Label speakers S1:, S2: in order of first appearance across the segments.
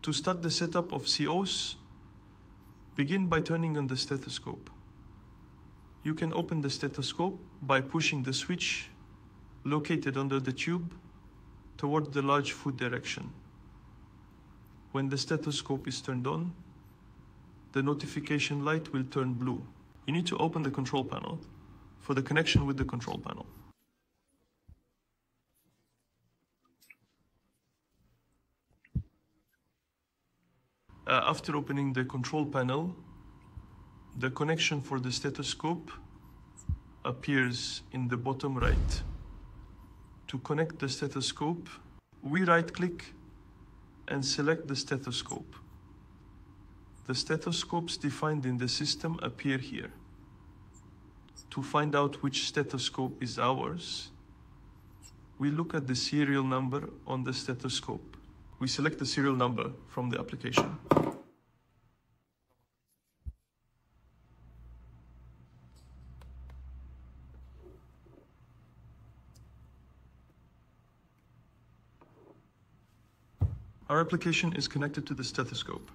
S1: To start the setup of COs, begin by turning on the stethoscope. You can open the stethoscope by pushing the switch located under the tube toward the large foot direction. When the stethoscope is turned on, the notification light will turn blue. You need to open the control panel for the connection with the control panel. After opening the control panel, the connection for the stethoscope appears in the bottom right. To connect the stethoscope, we right-click and select the stethoscope. The stethoscopes defined in the system appear here. To find out which stethoscope is ours, we look at the serial number on the stethoscope. We select the serial number from the application. Our application is connected to the stethoscope.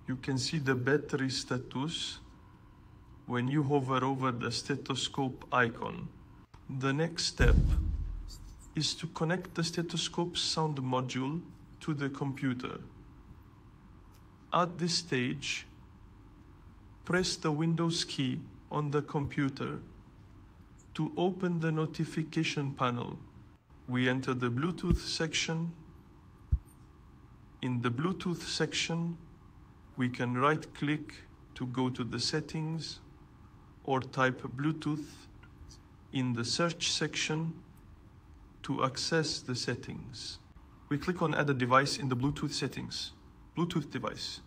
S1: You can see the battery status when you hover over the stethoscope icon. The next step is to connect the stethoscope sound module to the computer. At this stage, press the Windows key on the computer to open the notification panel. We enter the Bluetooth section. In the Bluetooth section, we can right-click to go to the settings or type Bluetooth in the search section to access the settings. We click on Add a device in the Bluetooth settings. Bluetooth device.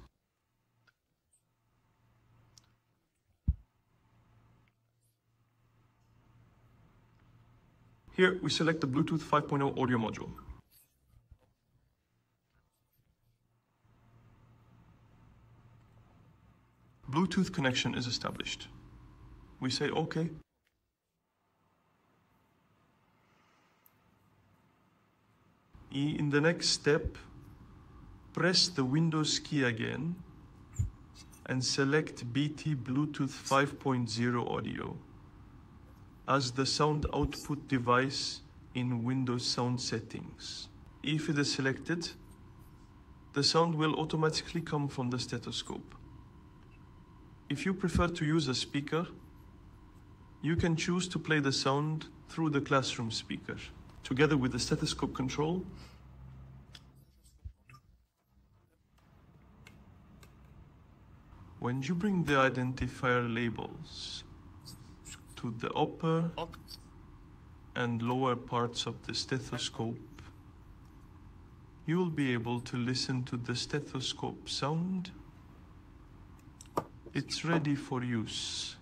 S1: Here we select the Bluetooth 5.0 audio module. Bluetooth connection is established. We say OK. In the next step, press the Windows key again and select BT Bluetooth 5.0 audio as the sound output device in Windows Sound settings. If it is selected, the sound will automatically come from the stethoscope. If you prefer to use a speaker, you can choose to play the sound through the classroom speaker. Together with the stethoscope control, when you bring the identifier labels to the upper and lower parts of the stethoscope, you will be able to listen to the stethoscope sound. It's ready for use.